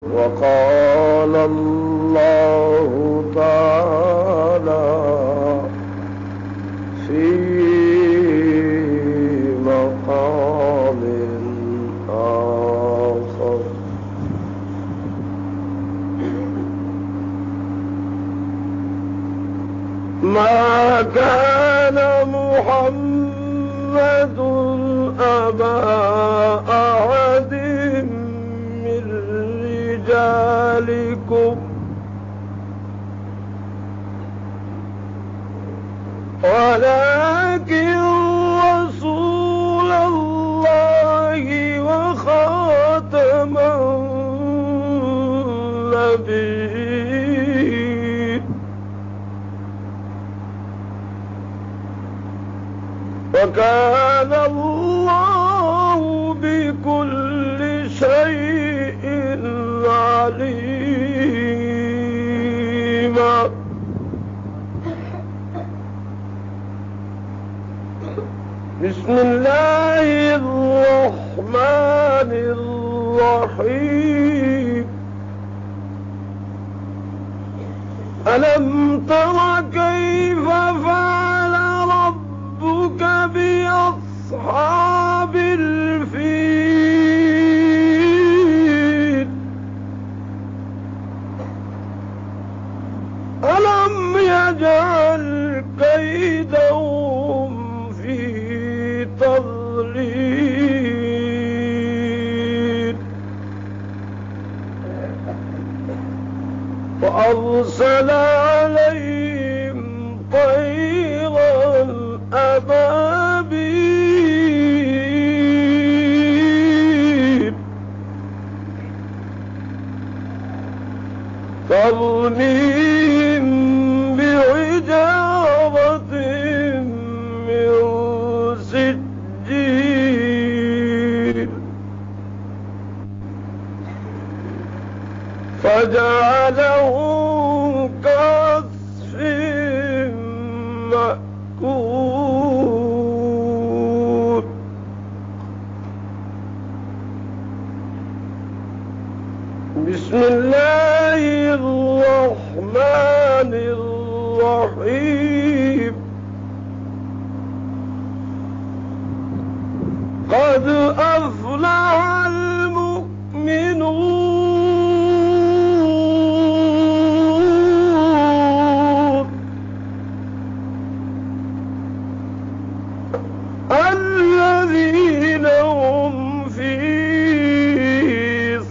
وقال الله تعالى في مقام آخر: ما كان محمد أبا أحد من رجالكم ولكن رسول الله وخاتم النبيين، وكان الله بكل شيء عليما. بسم الله الرحمن الرحيم. ألم تر كيف فعل ربك بأصحاب الفيل؟ ألم يجعل كيدهم في تضليل، وأرسل عليهم طيرا أبابيل ترميهم بحجارة من سجيل فجعلهم كعصف مأكول. بسم الله الرحمن الرحيم. قد أفلح المؤمنون الذين هم في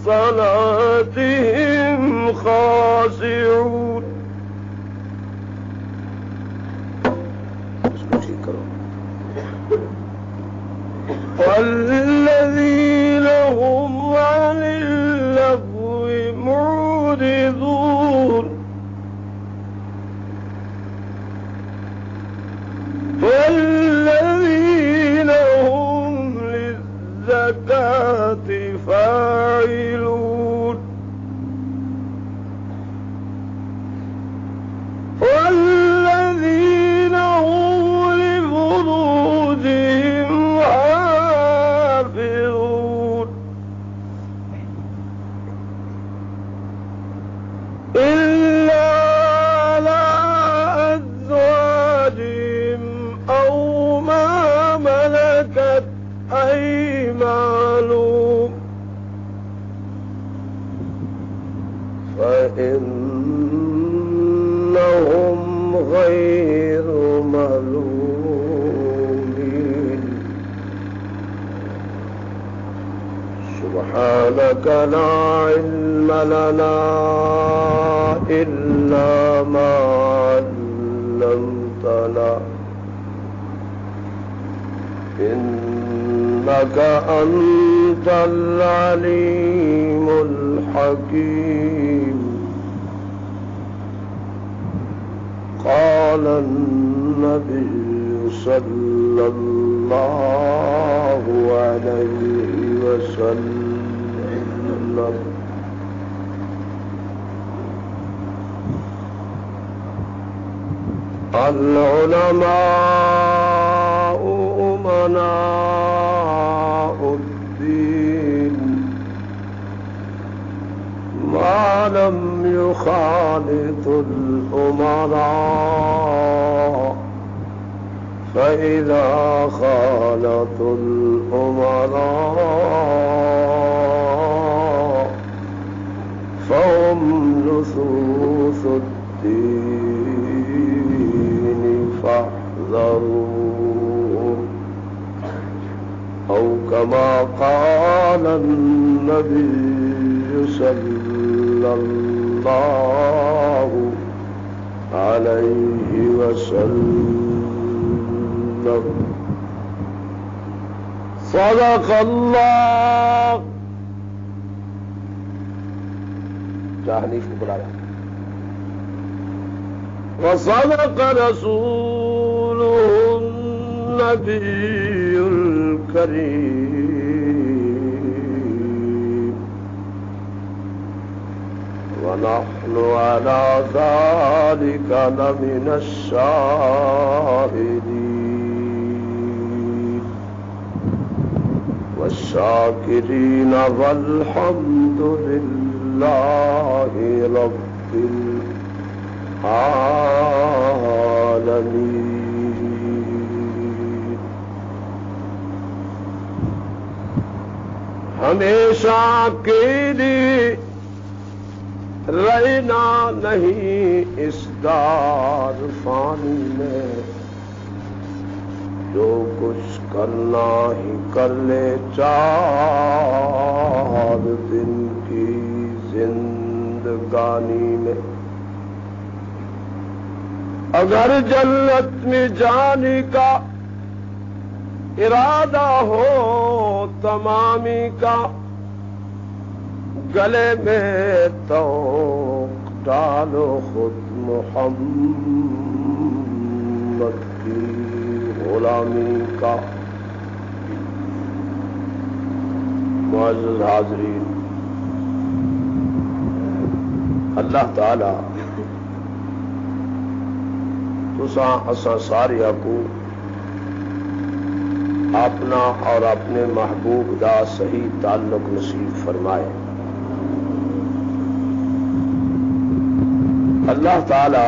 صلاتهم خاشعون. والذين هم عن اللغو معرضون. والذين هم للزكاة فاعلون. والذين هم لفروجهم حافظون إلا على أزواجهم أو ما ملكت أيمانهم فإنهم غير ملومين. سبحانك لا علم لنا إلا ما علمتنا إنك أنت العليم الحكيم. قال النبي صلى الله عليه وسلم: العلماء أمناء الدين ما لم يخالط الأمراء فإذا خالط الأمراء فهم لصوص الدين فاحذروهم أو كما قال النبي صلى الله عليه وسلم صدق اللہ. حنیف کو بلایا. وصدق رسوله النبي الكريم ونحن على ذلك لمن الشاهدين والشاكرين والحمد لله رب العالمين. ہمیشہ کے لیے رہنا نہیں اس دار فانی میں، جو کچھ کرنا ہی کر لے 4 دن کی زندگانی میں. اگر جنت میں جانے کا ارادہ ہو تمامی کا، گلے میں تو ڈالو خود محمد کی غلامی کا. معزز حاضرین، اللہ تعالی اساں ساریا کو اپنا اور اپنے محبوب دا صحیح تعلق نصیب فرمائے. اللہ تعالی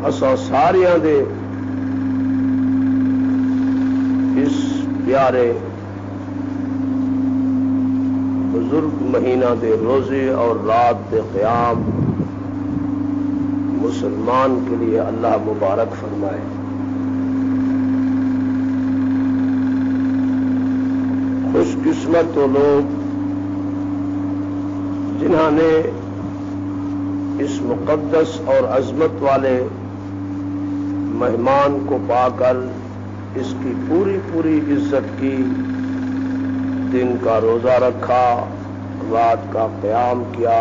اساں ساریا دے اس پیارے بزرگ مہینہ دے روزے اور رات دے قیام مسلمان کے لیے اللہ مبارک فرمائے. خوش قسمت وہ لوگ جنہوں نے اس مقدس اور عظمت والے مہمان کو پا کر اس کی پوری پوری عزت کی، دن کا روزہ رکھا، رات کا قیام کیا.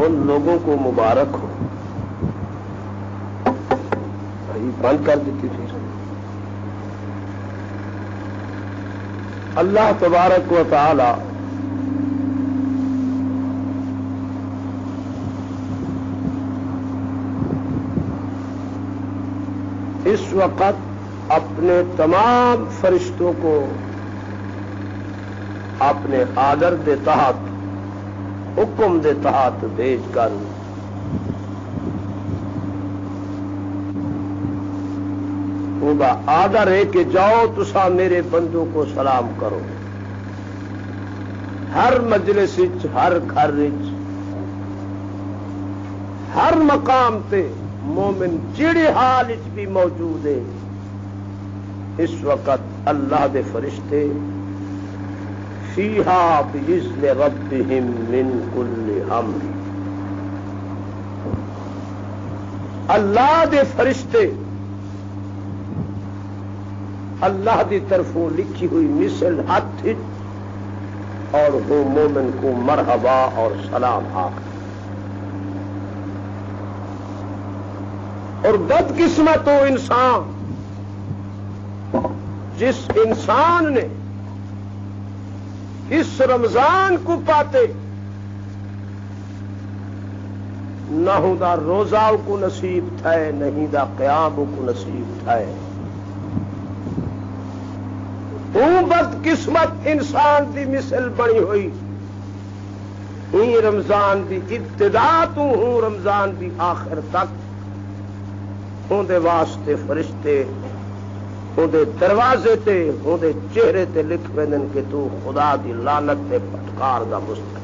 ان لوگوں کو مبارک ہو. بند کر دیتی تھی. اللہ تبارک و تعالی اس وقت اپنے تمام فرشتوں کو اپنے آرڈر دے تحت، حکم دے تحت بھیج کر ان کا آرڈر ہے کہ جاؤ تسا میرے بندوں کو سلام کرو. ہر مجلس وچ، ہر گھر وچ، ہر مقام تے مومن جڑے حال وچ بھی موجود ہے، اس وقت اللہ دے فرشتے فیہا بإذن ربہم من کل امر، اللہ دے فرشتے اللہ دی طرفوں لکھی ہوئی مثل ہاتھ اور وہ مومن کو مرحبا اور سلام آخر. اور بدقسمت وہ انسان جس انسان نے اس رمضان کو پاتے نہ دا روزہ کو نصیب تھے، نہیں دا قیام کو نصیب تھے. وہ بد قسمت انسان دی مثل بنی ہوئی ہی رمضان دی ابتدا تو ہوں رمضان دی آخر تک ہوں دے واسطے فرشتے ہوں دے دروازے تے ہوں دے چہرے تے لکھ ویندن کہ تو خدا دی لعنت تے پھٹکار دا مستحق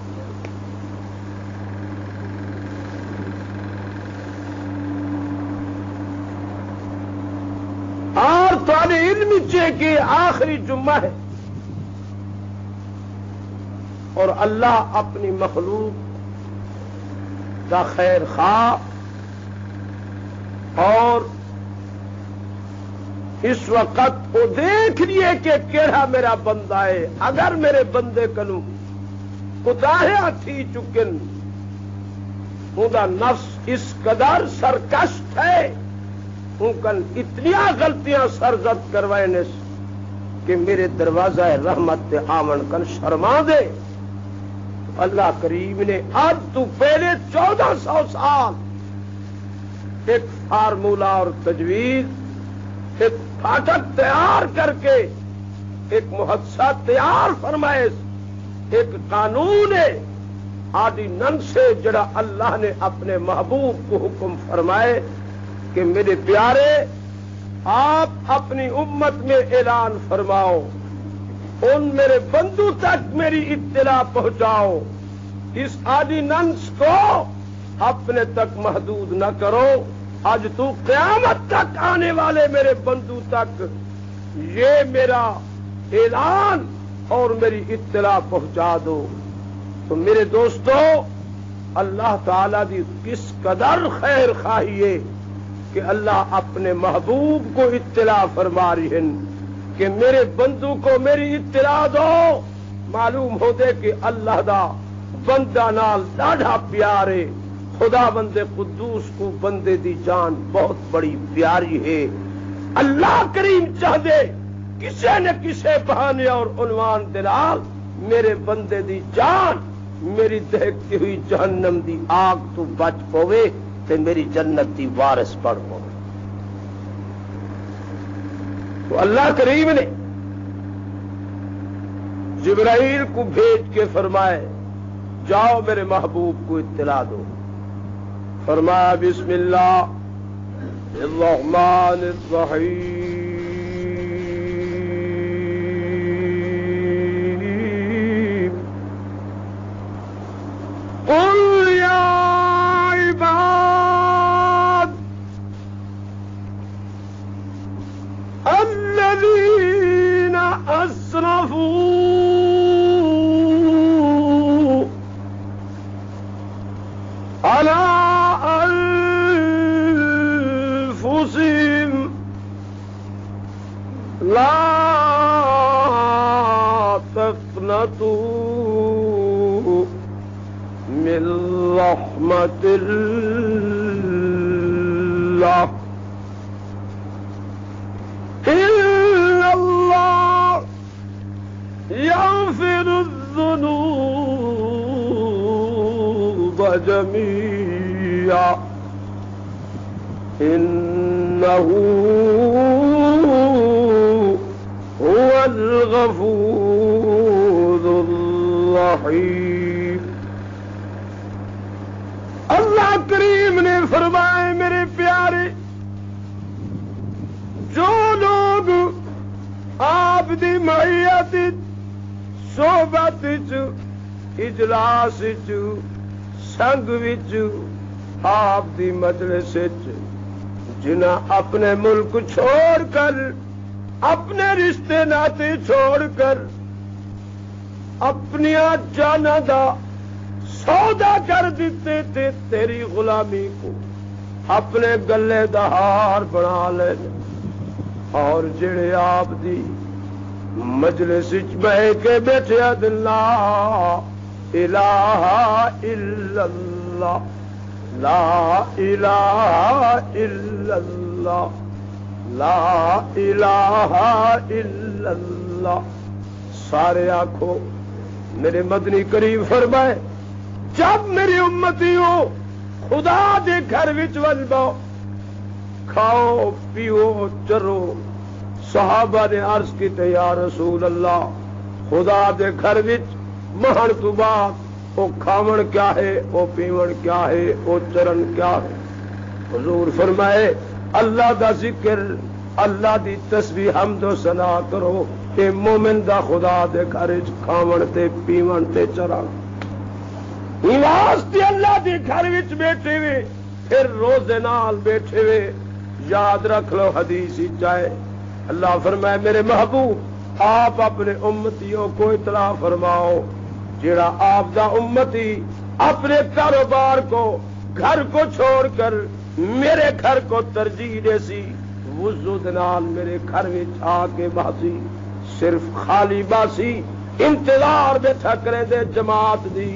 اور تھوڑے علم چے کہ آخری جمعہ ہے اور اللہ اپنی مخلوق کا خیر خواہ اور اس وقت وہ دیکھ لیے کہ کیڑا میرا بندہ ہے اگر میرے بندے کنو کوتاہیاں تھی چکن اوندا نفس اس قدر سرکشت ہے ان کن اتنیاں غلطیاں سرزد کروائے کہ میرے دروازہ رحمت تے آمن کن شرما دے اللہ کریم نے آج تو پہلے 1400 سال ایک فارمولہ اور تجویز ایک پھاٹک تیار کر کے ایک محادثہ تیار فرمائے ایک قانون ہے آدی نن سے جڑا اللہ نے اپنے محبوب کو حکم فرمائے کہ میرے پیارے آپ اپنی امت میں اعلان فرماؤ ان میرے بندوں تک میری اطلاع پہنچاؤ اس آدی ننس کو اپنے تک محدود نہ کرو آج تو قیامت تک آنے والے میرے بندوں تک یہ میرا اعلان اور میری اطلاع پہنچا دو تو میرے دوستو اللہ تعالی دی کس قدر خیر خواہی ہے کہ اللہ اپنے محبوب کو اطلاع فرما رہی ہیں کہ میرے بندوں کو میری اطلاع دو معلوم ہوتے کہ اللہ دا بندہ نال ڈاڑھا پیارے خدا بندے قدوس کو بندے دی جان بہت بڑی پیاری ہے اللہ کریم چاہ دے کسے نہ کسے بہانے اور عنوان دلال میرے بندے دی جان میری دہکتی ہوئی جہنم دی آگ تو بچ پوے تے میری جنت دی وارث بن پوے تو اللہ کریم نے جبرائیل کو بھیج کے فرمائے جاؤ میرے محبوب کو اطلاع دو فرمایا بسم اللہ الرحمن الرحیم قل یا عباد الذین اسرفوا على أنفسهم لا تقنطوا من رحمة الله إن الله يغفر الذنوب جميعا إنه هو الغفور الرحيم اللہ کریم نے فرمائے میرے پیارے جو لوگ آپ دی معیت صحبت اجلاس سنگ وچ آپ دی مجلس جنہاں اپنے ملک چھوڑ کر اپنے رشتے ناتے چھوڑ کر اپنی جاناں دا سودا کر دیتے تھے تیری غلامی کو اپنے گلے دا ہار بنا لے اور جڑے آپ دی مجلس بہ کے بیٹھے لا الہ الا اللہ لا الہ الا اللہ لا الہ الا اللہ سارے آنکھوں میرے مدنی کریم فرمائے جب میری امتی ہو خدا دے گھر وچ ول باؤ کھاؤ پیو چرو صحابہ نے عرض کی یا رسول اللہ خدا دے گھر وچ مہن تو بعد او کھاون کیا ہے، او پیون کیا ہے، او چرن کیا ہے؟ حضور فرمائے اللہ دا ذکر، اللہ دی تسبیح حمد و ثنا کرو، اے مومن دا خدا دے گھر وچ کھاون تے پیون تے چرن۔ واسطے اللہ دے گھر وچ بیٹھے وے، پھر روزے نال بیٹھے وے، یاد رکھ لو حدیث چاہے اللہ فرمائے میرے محبوب آپ اپنے امتیوں کو اطلاع فرماؤ، جڑا آپ دا امتی اپنے کاروبار کو، گھر کو چھوڑ کر میرے گھر کو ترجیح دے سی، وضو نال میرے گھر وچ آ کے باسی، صرف خالی باسی انتظار بیٹھا کریں دے جماعت دی،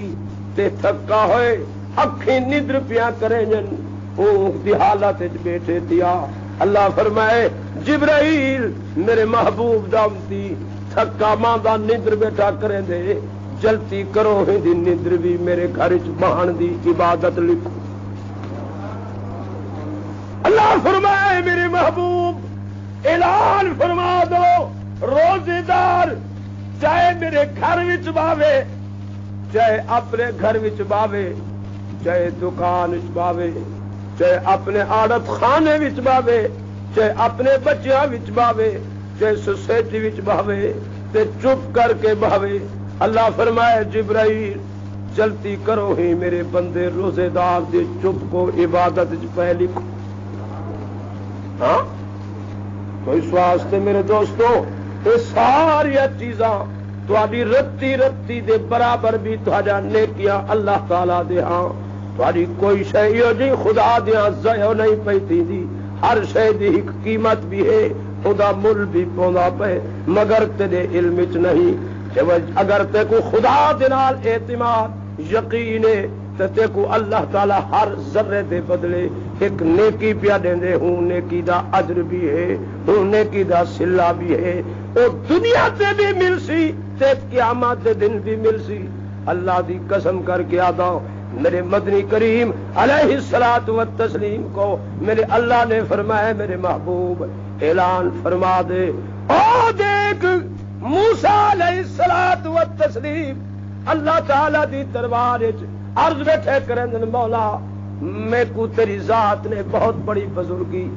تے تھکا ہوئے اکھیں ندر پیا کریں جن اونگ دی حالت بیٹھے دیا۔ اللہ فرمائے جبرائیل میرے محبوب دامتی تھکا ماندہ ندر بیٹھا کریں دے، جلتی کرو ہی دی ندر بھی میرے گھر چ بہن دی عبادت لکھو۔ اللہ فرمائے میرے محبوب اعلان فرما دو روزے دار چاہے میرے گھر وچ باوے، چاہے اپنے گھر وچ باوے، چاہے دکان وچ باوے، چاہے اپنے عادت خانے وچ باوے، چاہے اپنے بچیاں وچ باوے، چاہے سوسائٹی وچ باوے، تے چپ کر کے باوے۔ اللہ فرمائے جبرائیل جلتی کرو ہی میرے بندے روزے دار دے چپ کو عبادت وچ پہ لکھو۔ ہاں تو اس واسطے میرے دوستو یہ ساری چیزاں تہاڈی رتی رتی دے برابر بھی تہاڈا نیکیاں اللہ تعالی دے ہاں، تہاڈی کوئی شے یو جی خدا دیاں ضائع نہیں پئی تھی، ہر شے دی ایک قیمت بھی ہے، خدا مل بھی پوندا پے، مگر تیرے علم وچ نہیں۔ اگر تے کو خدا دے نال اعتماد یقین ہے تے تے کو اللہ تعالی ہر ذرے دے بدلے ایک نیکی پیا دیندے ہوں، نیکی دا اجر بھی ہے، ہوں نیکی دا صلہ بھی ہے، او دنیا تے بھی مل سی تے قیامت دے دن بھی مل سی۔ اللہ دی قسم کر کے آدا میرے مدنی کریم علیہ الصلوۃ والتسلیم کو میرے اللہ نے فرمایا میرے محبوب اعلان فرما دے، او دیکھ موسیٰ علیہ الصلوۃ والتسلیم اللہ تعالی دی دربار وچ عرض بیٹھے کرن مولا میں کو تیری ذات نے بہت بڑی بزرگی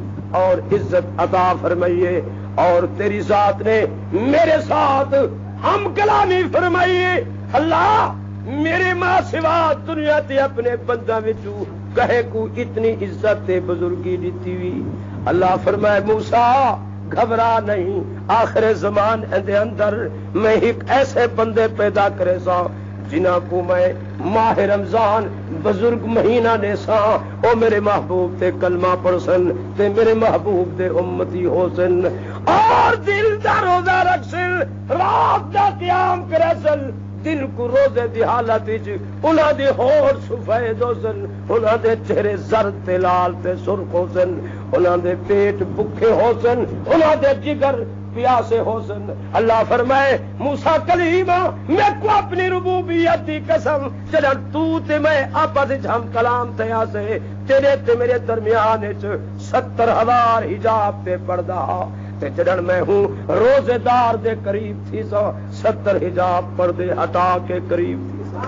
اور عزت عطا فرمائی ہے، اور تیری ذات نے میرے ساتھ ہم کلامی فرمائی ہے، اللہ میرے ماں سوا دنیا تے اپنے بندہ وچوں کہے کو اتنی عزت تے بزرگی دیتی ہوئی۔ اللہ فرمائے موسیٰ گھبرا نہیں، آخر زمان دے اندر میں ایک ایسے بندے پیدا کرے سا جنہاں کو میں ماہ رمضان بزرگ مہینہ نے سا، او میرے محبوب تے کلمہ پڑھ سن تے میرے محبوب دے امتی ہو سن، اور دل دا روزہ رکھ سن، رات دا قیام کرے سن، دن کو روزے دی حالت وچ انہاں دے ہونٹ سفید ہو سن، انہاں دے چہرے زرد تے لال تے سرخ ہو سن، انہاں دے پیٹ بکھے ہو سن، انہاں دے جگر پیاسے ہو سن۔ اللہ فرمائے موسیٰ کلیم میں کو اپنی ربوبیت دی قسم چلن تو تے میں آپس وچ ہم کلام تے آسے تیرے تے میرے درمیان وچ 70,000 حجاب تے پردہ تے جڑن میں ہوں روزے دار دے قریب تھی سو 70 حجاب پردے ہٹا کے قریب تھی سو۔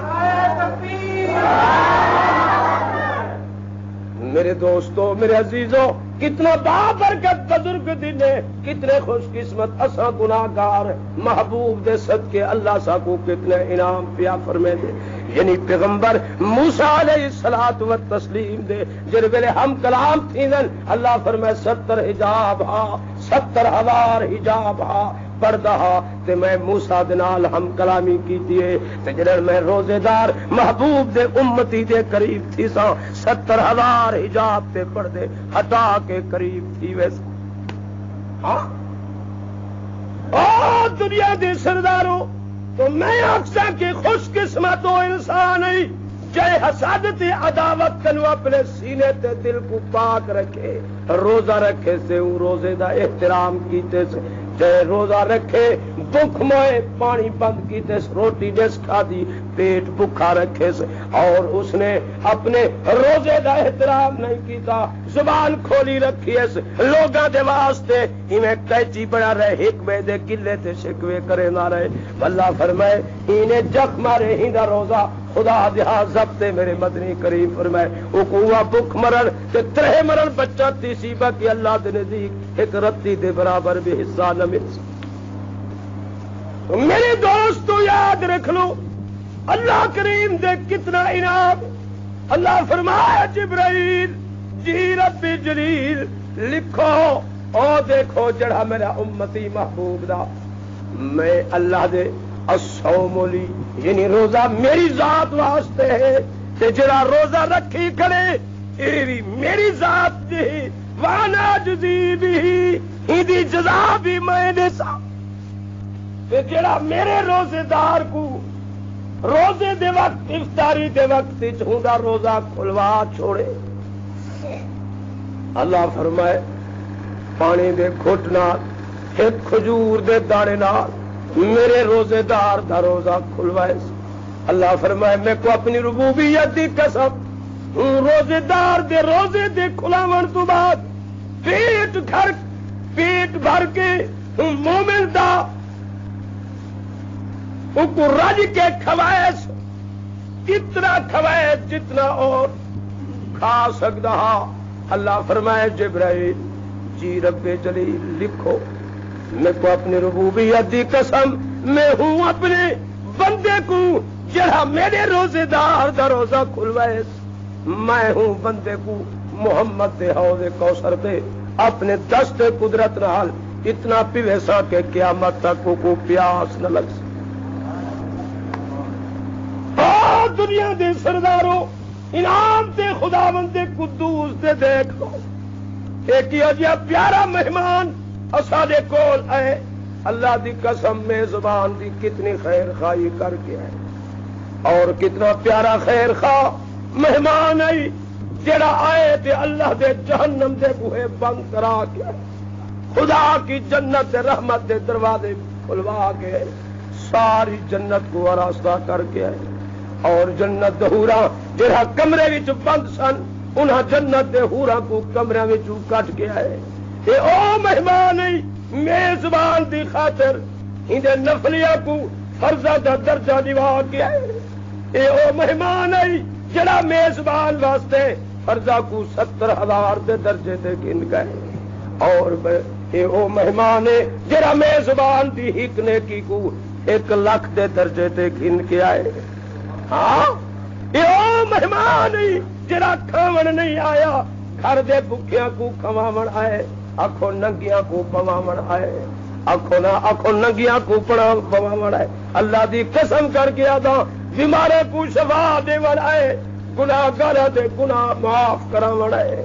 میرے دوستو میرے عزیزوں کتنا بابرکت بزرگ دن ہے، کتنے خوش قسمت اساں گناہگار، محبوب دے صدقے اللہ سا کو کتنے انعام پیا فرمے دے، یعنی پیغمبر موسیٰ علیہ الصلوۃ والتسلیم دے جڑ ویلے ہم کلام تھیندن اللہ فرمائے 70 حجاب ہا 70,000 حجاب ہا پردہ تے میں موسیٰ دے نال ہم کلامی کیتی ہے تے جڑا میں روزے دار محبوب دے امتی دے قریب تھی سا 70,000 حجاب تے پردے ہٹا کے قریب تھی ویسا۔ ہاں او دنیا دے سرداروں تو میں اکثر کے خوش قسمت و انسان ہے جے حسادت عداوت کنو اپنے سینے تے دل کو پاک رکھے، روزہ رکھے سے روزے دا احترام کیتے سے جے روزہ رکھے بھوک موئے پانی بند کی تے روٹی جس کھادی پیٹ بھوکا رکھے سے اور اس نے اپنے روزے دا احترام نہیں کیتا زبان کھولی رکھی اس لوگاں دے واسطے ایویں کیچی بنا رہے حکمے دے قلے تے شکوے کرے نہ رہے اللہ فرمائے انہیں جخ مارے ہیندا روزہ خدا دہا ضبط میرے مدنی کریم فرمائے او کوہ بھوک مرن تے ترہ مرن بچہ تیسی باقی اللہ دے نزدیک ایک رتی دے برابر بھی حصہ نہ مل سکتا میرے دوستو یاد رکھ لو اللہ کریم دے کتنا انعام اللہ فرمایا جبرائیل جی رب جلیل لکھو او دیکھو جڑا میرا امتی محبوب دا میں اللہ دے الصوم لی یعنی روزہ میری ذات واسطے ہے تے جڑا روزہ رکھی کرے یہ بھی میری ذات دی وانا جزی بھی ہی دی جزا بھی میں نے سا تے جڑا میرے روزے دار کو روزے دے وقت افطاری دے وقت ہوندا روزہ کھلوا چھوڑے اللہ فرمائے پانی دے گھٹ نال ایک کھجور دے دانے نال میرے روزے دار دا روزہ کھلوائے اللہ فرمائے میں کو اپنی ربوبیت دی قسم روزے دار دے روزے دے کھلاون تو بعد پیٹ بھر کے مومن دا ان کو رج کے کھوائے اتنا کھوائے جتنا اور کھا سکتا اللہ فرمائے جبرائیل جی رب جلیل لکھو میں کو اپنی ربوبیت دی قسم میں ہوں اپنے بندے کو جڑا میرے روزے دار دا روزہ کھلوائے میں ہوں بندے کو محمد دے حوض کوثر دے اپنے دست قدرت نال اتنا پیوے سا کہ قیامت تک کو پیاس نہ لگ سکے دنیا دے سرداروں انعام تے خداوند دے قدوس دے دیکھ لو ایک جہا پیارا مہمان اساڈے کول آئے اللہ دی قسم میں زبان دی کتنی خیر خواہی کر کے آئے اور کتنا پیارا خیر خواہ مہمان آئی جڑا آئے تے اللہ دے جہنم دے بوہے بند کرا کے خدا کی جنت دے رحمت دے دروازے کھلوا کے ساری جنت کو آراستہ کر کے آئے اور جنت دے حوراں جڑا کمرے وچ بند سن انہاں جنت دے حوراں کو کمرے وچ کٹ کے آئے اے او مہمان میزبان دی خاطر اندے نفلیاں کو فرضاں دا درجہ دیوا کے آئے اے او مہمان جڑا میزبان واسطے فرضاں کو 70,000 دے درجے تے گن گئے اور اے او مہمان جڑا میزبان دی ہک نیکی کو 1,00,000 دے درجے تے گن کے آئے ہاں اے او مہمان جڑا کھاون نہیں آیا گھر دے بھکھیاں کو کھواون آئے آنکھوں ننگیاں کو پواون آئے آنکھوں ننگیاں کو پواون آئے اللہ دی قسم کر کے آدا بیمارے کو شفا دیون آئے گناہگاراں دے گناہ معاف کراون آئے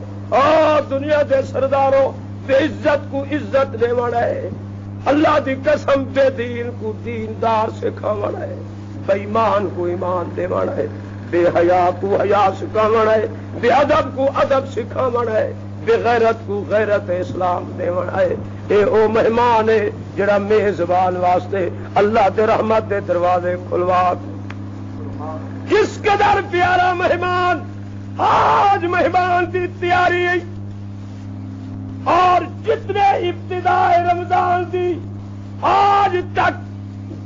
دنیا دے سرداروں بے عزت کو عزت دیون آئے اللہ دی قسم بے دین کو دیندار سکھاون آئے بے ایمان کو ایمان دیون آئے بے حیا کو حیا سکھاون آئے بے ادب کو ادب سکھاون آئے بے غیرت کو غیرت اسلام دیون آئے اے او مہمان ہے جڑا میزبان واسطے اللہ دے رحمت دے دروازے کھلوا کس قدر پیارا مہمان آج مہمان کی تیاری ہے اور جتنے ابتدائے رمضان دی آج تک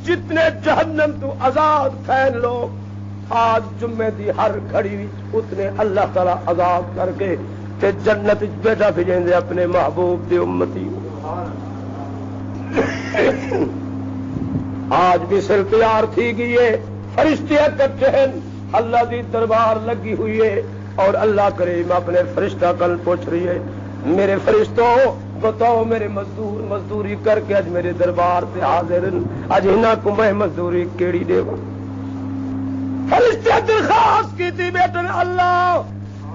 جتنے جہنم تو آزاد تھین لوگ آج جمعے دی ہر گھڑی اتنے اللہ تعالی آزاد کر کے تے جنت بیٹھا بھیجیں اپنے محبوب دی امتی آج بھی سر تیار تھی گئی ہے فرشتے اکٹھے ہیں اللہ دی دربار لگی ہوئی ہے اور اللہ کریم اپنے فرشتہ کل پوچھ رہی ہے میرے فرشتوں بتاؤ میرے مزدور مزدوری کر کے اج میرے دربار سے حاضر اج انہاں کو میں مزدوری کیڑی دے گا فرشتے درخواست کی تھی بیٹن اللہ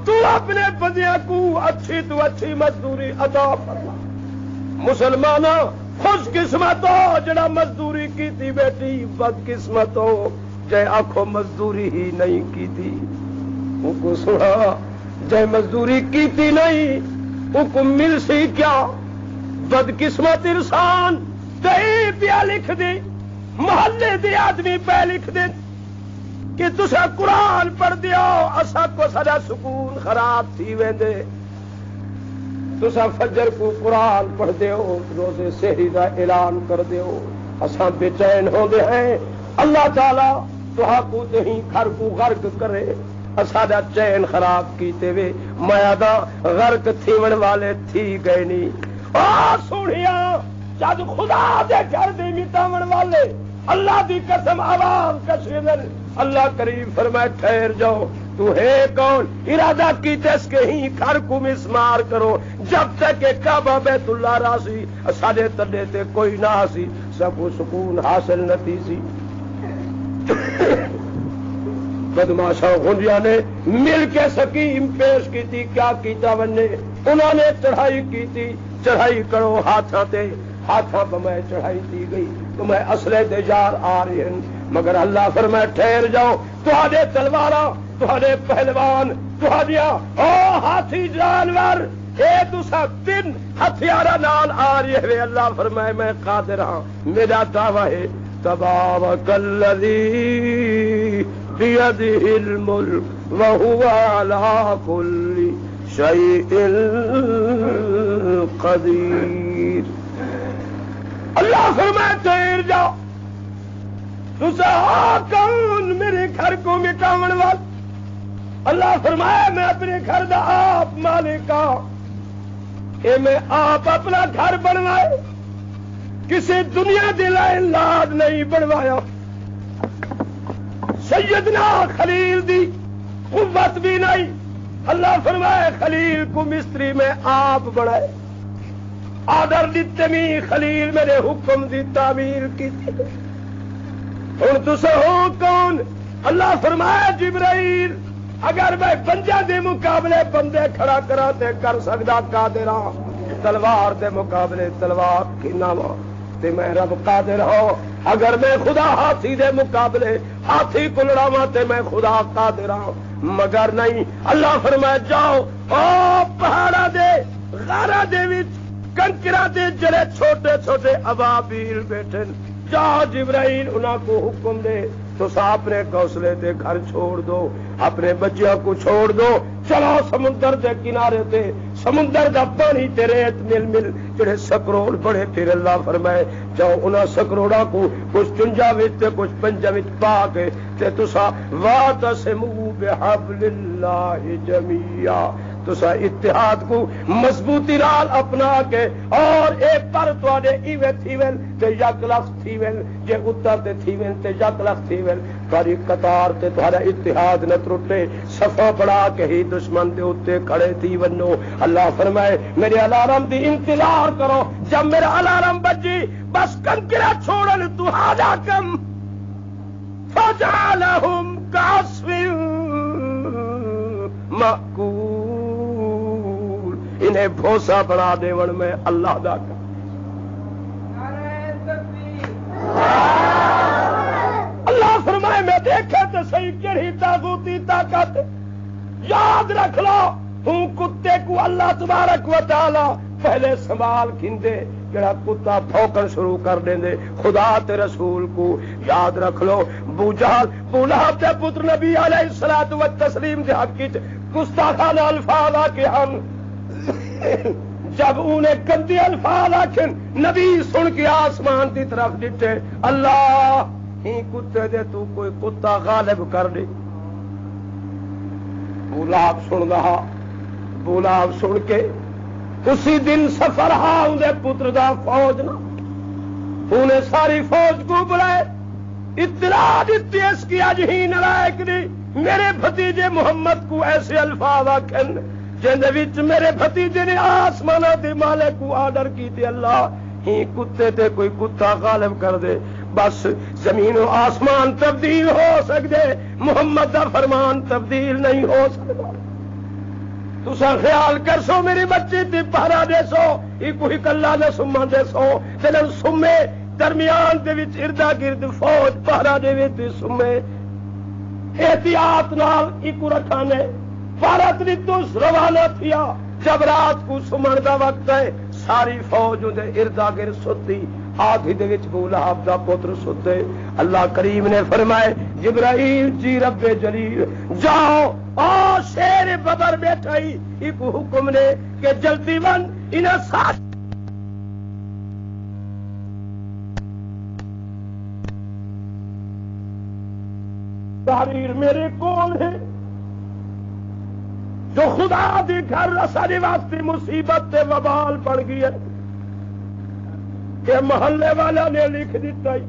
تو اپنے بندیاں کو اچھی تو اچھی مزدوری عطا فرما مسلمانوں خوش قسمت ہو جڑا مزدوری کی تھی بیٹی بد قسمت ہو جے آنکھوں مزدوری ہی نہیں کی تھی ان کو سنا جے مزدوری کی تھی نہیں ان کو مل سی کیا بد قسمت انسان دہی پیا لکھ دی محلے دی آدمی پہ لکھ دے کہ تسا قرآن پڑھ دیو اسا کو سارا سکون خراب تھی ویندے تسا فجر کو قرآن پڑھ دیو روزے سحری دا اعلان کر دیو اسا بے چین ہو دے ہیں اللہ تعالی تہا کو دہی گھر کو غرق کرے اسا دا چین خراب کیتے وے مایا دا غرق تھیون والے تھی گئے نہیں آ سونیا جد خدا دے گھر دے مٹاون والے اللہ دی قسم عوام کشیدن اللہ کریم فرمائے ٹھہر جاؤ تو ہے کون ارادہ کی تس کے ہی گھر کو مسمار کرو جب تک کہ کعبہ بیت اللہ راسی ساڈے تڈے تے کوئی نہ سی سب کو سکون حاصل نہ تھی سی بدماشاں گنجیا نے مل کے سکیم پیش کی تھی کیا کیتا ونے انہوں نے چڑھائی کی تھی چڑھائی کرو ہاتھاں بمیں چڑھائی دی گئی تمہیں اسلحے دے جار آ رہے ہیں مگر اللہ فرمائے ٹھہر جاؤ تہاڈے تلواراں تہاڈے پہلوان تہاڈیاں او ہاتھی جانور اے تسا تین ہتھیاراں نال آ رہے ہوئے اللہ فرمائے میں قادر ہاں میرا دعویٰ ہے تبارک الذی بیدہ الملک وہو علی کل شیء قدیر اللہ فرمائے ٹھہر جاؤ تسا کون میرے گھر کو مٹاون وال اللہ فرمایا میں اپنے گھر دا آپ مالک ہاں میں آپ اپنا گھر بنوائے کسی دنیا دے لائے لاد نہیں بنوایا سیدنا خلیل دی قوت بھی نہیں اللہ فرمائے خلیل کو مستری میں آپ بنائے آڈر دیتے می خلیل میرے حکم دی تعمیر کی ہوں تسا ہو کون اللہ فرمایا جبرائیل اگر میں بنجا دے مقابلے بندے کھڑا کرا تے کر سکدا قادر ہاں تلوار دے مقابلے تلوار کی ناواں تے میں رب قادر ہوں اگر میں خدا ہاتھی دے مقابلے ہاتھی کو لڑاواں تے میں خدا قادر ہوں مگر نہیں اللہ فرمایا جاؤ او پہاڑا دے غارا دے وچ کنکرا دے جڑے چھوٹے چھوٹے ابابیل بیٹھے جاؤ جبرائیل انہاں کو حکم دے تو اپنے گھونسلے تے گھر چھوڑ دو اپنے بچیاں کو چھوڑ دو چلو سمندر دے کنارے تے سمندر دا پانی تے ریت مل مل جڑے سکروڑ بڑے پھر اللہ فرمائے جاؤ انہاں سکروڑا کو کچھ چنجا وچ تے کچھ پنجا وچ پا کے تے تسا واعتصموا بحبل اللہ جميعا تسا اتحاد کو مضبوطی نال اپنا کے اور اے پر تواڈے ایویں تھیول تے یک لکھ تھیول جے اتر تے تھیول تے یک لکھ تھیول تاری قطار تے تہاڈا اتحاد نہ ٹوٹے صفا بڑا کے ہی دشمن دے اوتے کھڑے تھی ونو اللہ فرمائے میرے الارم دی انتظار کرو جب میرا الارم بجی بس کنکرا چھوڑن تہاڈا کم فجعلہم کعصف مأکول انہیں بھوسا بنا دیون میں اللہ دا کر اللہ فرمائے میں دیکھا تو صحیح کیڑی طاقتی طاقت یاد رکھ لو ہوں کتے کو اللہ تبارک و تعالی پہلے سنبھال کھندے جڑا کتا بھوکن شروع کر دیں دے خدا تے رسول کو یاد رکھ لو ابو جہل ابو لہب تے پتر نبی علیہ الصلوۃ والتسلیم دے حق وچ گستاخانہ الفاظ آکے ہم جب انہیں گندے الفاظ آکھن نبی سن کے آسمان کی طرف ڈٹے اللہ ہی کتے دے تو کوئی کتا غالب کر دے ابو لہب سن رہا ابو لہب سن کے اسی دن سفر ہا انہیں پتر دا فوج نہ انہیں ساری فوج کو بلائے اطلاع دیتی اس کی اج ہی نلائق دی میرے بھتیجے محمد کو ایسے الفاظ آکھن جن وچ میرے بھتیجے نے آسمانہ دے مالک کو آرڈر کیتے اللہ ہی کتے تے کوئی کتا غالب کر دے بس زمین و آسمان تبدیل ہو سکتے محمد دا فرمان تبدیل نہیں ہو سکتا تسا خیال کر سو میری بچی تے پہرا دے سو یہ کوئی کلا نہ سما دے سو چلن سمے درمیان دے وچ اردا گرد فوج پہرا دے وچ سمے احتیاط نال ایکو رکھانے بھارت ردوس روانہ تھیا جب رات کو سمن دا وقت ہے ساری فوج دے اردا گرد ستی آدھی دے وچ ابو لہب دا پتر ستے اللہ کریم نے فرمائے جبرائیل جی رب جلیل جاؤ او شیر ببر بیٹھائی ایک حکم نے کہ جلدی ون انہیں ساتھ تحریر میرے کول ہے جو خدا دی گھر رسانے واسطے مصیبت تے وبال پڑ گئی ہے کہ محلے والا نے لکھ دیتا ہی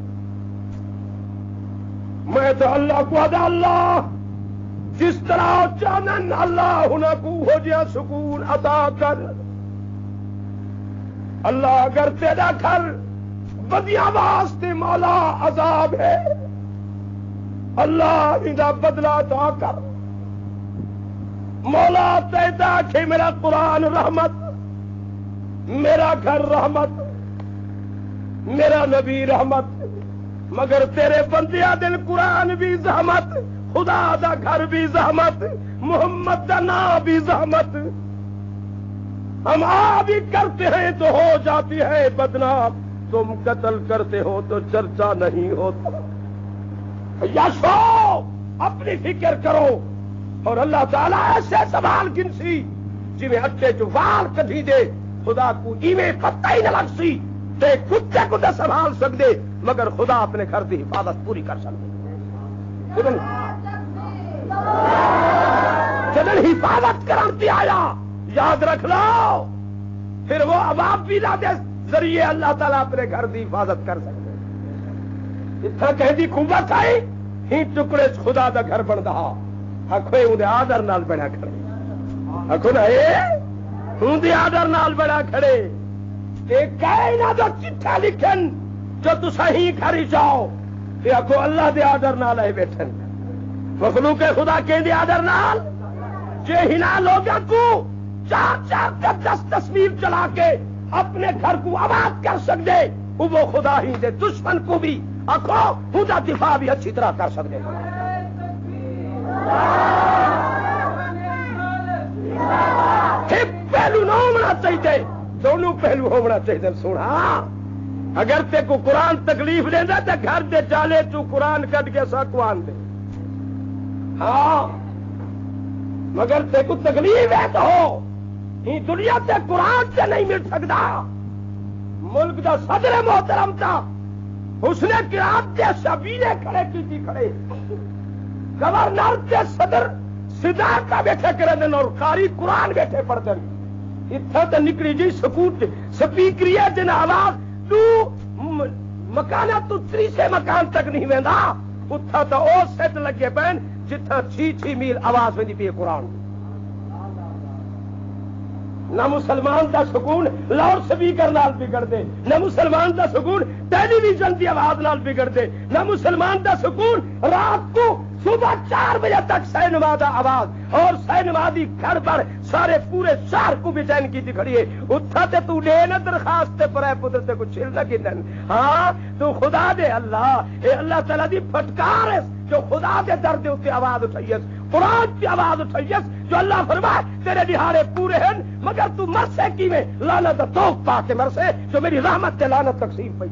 میں تو اللہ کو ادا اللہ جس طرح چانن اللہ انہیں کو ہو جیا سکون عطا کر اللہ اگر تیرا گھر بدیا واسطے مولا عذاب ہے اللہ انہیں بدلہ عطا کر مولا تیدا کہ میرا قرآن رحمت میرا گھر رحمت میرا نبی رحمت مگر تیرے بندیا دل قرآن بھی زحمت خدا دا گھر بھی زحمت محمد دا نام بھی زحمت ہم آ بھی کرتے ہیں تو ہو جاتی ہے بدنام تم قتل کرتے ہو تو چرچا نہیں ہوتا یشو اپنی فکر کرو اور اللہ تعالیٰ ایسے سوال گنسی جی میں اٹھے جو وال کدھی دے خدا کو ایویں پتہ ہی نہ لگ سی تے کتے کو نہ سنبھال سکتے مگر خدا اپنے گھر کی حفاظت پوری کر سکتے جدن حفاظت کرتی آیا یاد رکھ لو پھر وہ عوام پیلا دے ذریعے اللہ تعالیٰ اپنے گھر کی حفاظت کر سکتے اتنا کہیں دی قوت آئی ہی ٹکڑے خدا دا گھر بن رہا آخو اندر آدر نال بڑا کھڑے آخو نا اندر آدر نال بڑا کھڑے نہ جو چٹھا لکھن جو تسا ہی گھر جاؤ یہ آخو اللہ دے آدر نال ہے بیٹھن مخلوق خدا کے دے آدر نال جے ہنا لوگوں کو 4 10 تصویر چلا کے اپنے گھر کو آباد کر سکتے وہ خدا ہی دے دشمن کو بھی آخو خدا دفاع بھی اچھی طرح کر سکتے پہلو نہ ہونا چاہیے دونوں پہلو ہونا چاہیے سونا اگر تے کو قرآن تکلیف دینا تو گھر دے چالے تو قرآن کٹ کے سا قرآن دے ہاں مگر تے کو تکلیف ہے تو ہو ہی دنیا سے قرآن سے نہیں مل سکتا ملک دا صدر محترم تھا اس نے قرآن کے شبیلے کھڑے کی کھڑے گورنر کے صدر صدارت کا بیٹھے کرے دن اور قاری قرآن بیٹھے پڑھ دن اتنا تو نکلی جی سکوت سپیکری ہے جن آواز تو مکانہ تو 3 مکان تک نہیں ویندا اتنا تو او سیٹ لگے پین جتنا 6 میل آواز میں دی پی قرآن نہ مسلمان دا سکون لاؤڈ سپیکر نال بگڑ دے نہ مسلمان دا سکون ٹیلی ویژن دی آواز نال بگڑ دے نہ مسلمان دا سکون رات کو صبح 4 بجے تک سینما دا آواز اور سینما دی گھر پر سارے پورے شہر کو بے چین کی کھڑی ہے اتھا تے تو لے نہ درخواست پر ہے پتر تے کچھ چھل نہ گندن ہاں تو خدا دے اللہ اے اللہ تعالی دی پھٹکار ہے جو خدا دے در دے اتے آواز اٹھائیس قرآن کی آواز اٹھائیس جو اللہ فرمائے تیرے دہاڑے پورے ہیں مگر تو مرسے کی میں لعنت توق پا کے مرسے جو میری رحمت تے لعنت تقسیم پئی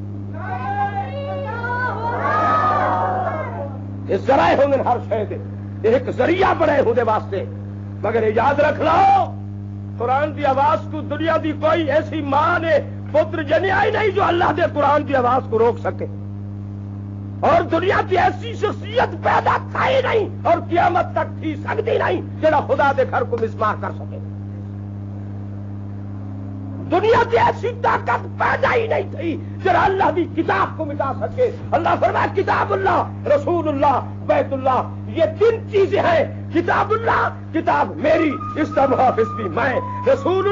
اس ذرائع ہوں گے ہر شہد ایک ذریعہ بڑے ہوں دے واسطے مگر یہ یاد رکھ لو قرآن دی آواز کو دنیا دی کوئی ایسی ماں نے پتر جنی آئی نہیں جو اللہ دے قرآن دی آواز کو روک سکے اور دنیا کی ایسی شخصیت پیدا تھا ہی نہیں اور قیامت تک تھی سکتی نہیں جڑا خدا دے گھر کو مسمار کر سکے دنیا کی ایسی طاقت پیدا ہی نہیں تھی جڑا اللہ کی کتاب کو مٹا سکے اللہ فرمایا کتاب اللہ رسول اللہ بیت اللہ یہ 3 چیزیں ہیں کتاب اللہ کتاب میری اس کا محافظ بھی میں رسول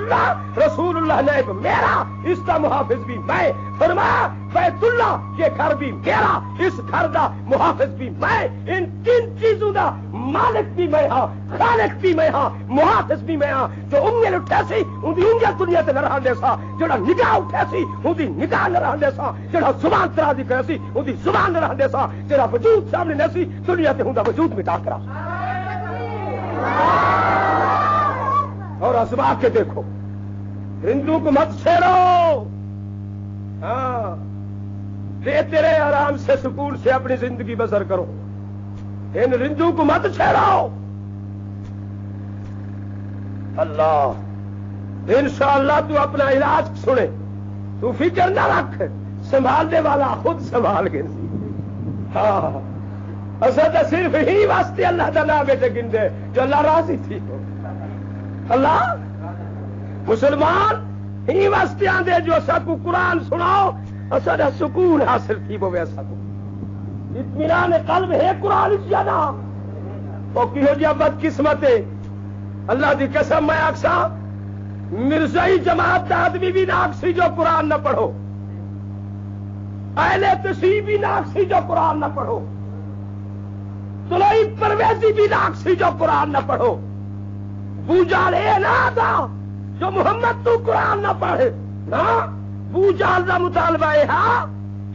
اللہ نیب میرا اس کا محافظ بھی میں فرمایا بیت اللہ یہ گھر بھی میرا اس گھر کا محافظ بھی میں ان 3 چیزوں کا مالک بھی میں ہاں خالق بھی میں ہاں محافظ بھی میں ہاں جو انگل اٹھے سی ان کی انگل دنیا سے نہ رہنے سا جڑا نگاہ اٹھے سی ان کی نگاہ نہ رہنے سا جڑا زبان ترا دی کرے سی ان کی زبان نہ رہنے سا جڑا وجود سامنے نہ سی دنیا سے ہوندا وجود مٹا کرا اور آزما کے دیکھو ہندو کو مت چھیڑو ہاں دیتے رہے آرام سے سکون سے اپنی زندگی بسر کرو، ان رندوں کو مت چھیڑاؤ۔ اللہ انشاءاللہ تو اپنا علاج سنے، تو فکر نہ رکھ، سنبھالنے والا خود سنبھال کے۔ ہاں اصل تو صرف ہی واسطے اللہ تعالیٰ بیٹے گن دے جو اللہ راضی تھی۔ اللہ مسلمان ہی واسطے آندے جو ایسا کو قرآن سناؤ اصل سکون حاصل تھی وہ ایسا کو اطمینان قلب ہے قرآن جانا وہ کہو جی بد قسمت ہے۔ اللہ دی قسم میں آکسا مرزائی جماعت دا آدمی بھی نہ آکسی جو قرآن نہ پڑھو، اہل تشیع بھی نہ آکسی جو قرآن نہ پڑھو، طلوعی پرویزی بھی نہ آکسی جو قرآن نہ پڑھو، بوجال اے نہ آتا جو محمد تو قرآن نہ پڑھے نا بوجال دا مطالبہ ہے ہاں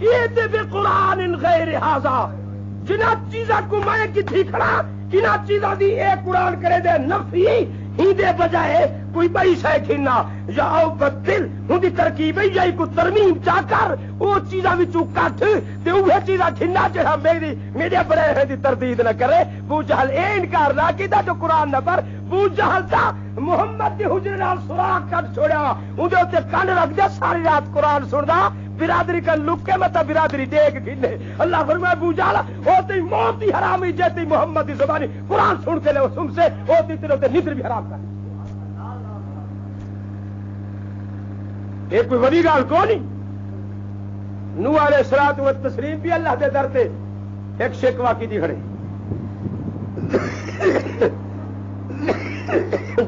یہ دے بے قرآن ان غیر حاضا جنہ چیزہ کو میں کی تھی کھڑا کنہ چیزہ دی اے قرآن کرے دے نفی ہی دے بجائے کوئی بئی شے کھینا یا او بدل ہوں دی ترکیب ہے یا کو ترمیم چاہ کر او چیزہ بھی چوکٹ تے اوہ چیزہ کھینا جہاں میرے بڑے ہیں دی تردید نہ کرے بو جہل اے انکار نہ کیتا جو قرآن نہ پر بو جہل تا محمد دی حجر نال سراغ کر چھوڑیا ان دے اوتے کان رکھ دے ساری رات قرآن سندا برادری کا لکے متا برادری دیکھ گھنے اللہ فرمائے بو جہل ہوتی موت ہی حرامی جیتی محمد دی زبانی قرآن سن کے لے سن سے ہوتی تیرے ہوتے نظر بھی حرام کر ایک کوئی بڑی گال کو نہیں نوح علیہ الصلوۃ والتسلیم بھی اللہ دے در تے ایک شکوا کی دی کھڑے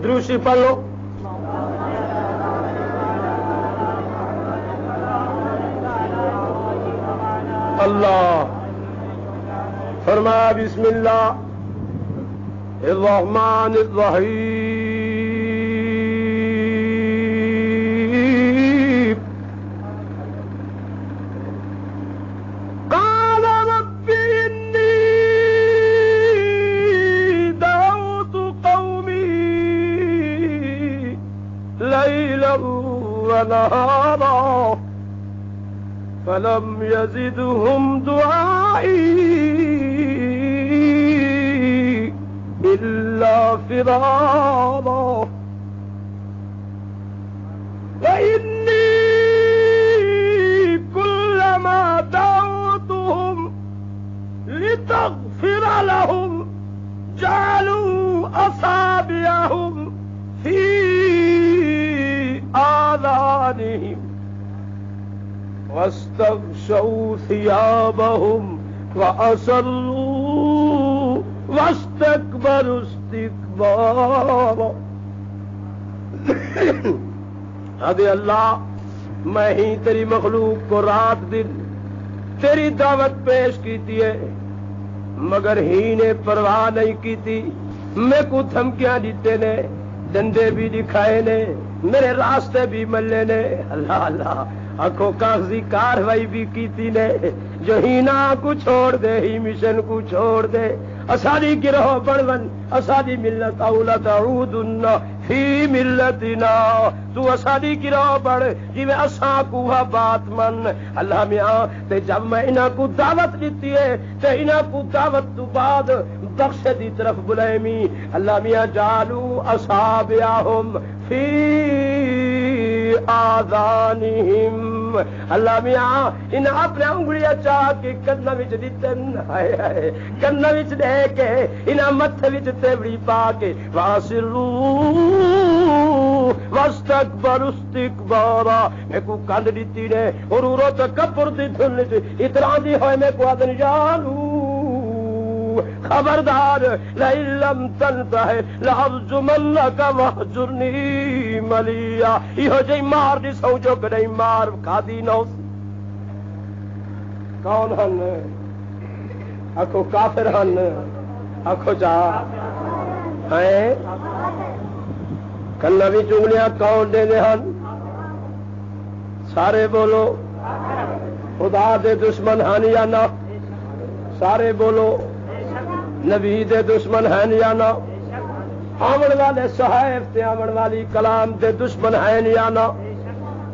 دروشی پڑھ لو اللہ فرمایا بسم اللہ الرحمن الرحیم قال رب انی دعوت قومی لیلا ونہارا فلم يزدهم دعائي إلا فرارا وإني كلما دعوتهم لتغفر لهم جعلوا أصابعهم في آذانهم واستغشوا ثيابهم وأصروا واستكبروا استكبارا ادے اللہ میں ہی تیری مخلوق کو رات دن تیری دعوت پیش کیتی ہے مگر ہی نے پرواہ نہیں کیتی میں کو دھمکیاں دیتے نے ڈنڈے بھی دکھائے نے میرے راستے بھی ملے نے اللہ اللہ آنکھوں کاغذی کاروائی بھی کیتی نے جو ہینا کو چھوڑ دے ہی مشن کو چھوڑ دے اساری گروہ بڑون اساری ملت اولا تعودن فی ملتنا تو اساری گروہ بڑھ جی میں اساں کو بات من اللہ میاں تے جب میں انہاں کو دعوت دیتی ہے تے انہاں کو دعوت تو بعد بخش دی طرف بلائمی اللہ میاں جالو اصابعہم فی آذانہم اللہ میاں ان اپنے انگلیاں چاہ کے کنا وچ دتن ہائے ہائے کنا وچ دے کے ان متھے وچ تیوڑی پا کے واسرو واستکبر استکبارا میں کو کند دیتی نے اور رو تکبر دی دھن اتنا دی ہوئے میں کو آدن جانو خبردار لئن لم تنتہ لأرجمنک وحجرنی ملیا یہ جی مار دی سو جو کدئی مار کھا دی نو کون ہن اکھو کافر ہن اکھو جا ہیں کنا بھی چنگلیاں کون دے دے ہن سارے بولو خدا دے دشمن ہن یا نہ سارے بولو نبی دے دشمن ہیں یا نہ آمن والے صحائف تے آمن والی کلام دے دشمن ہیں یا نہ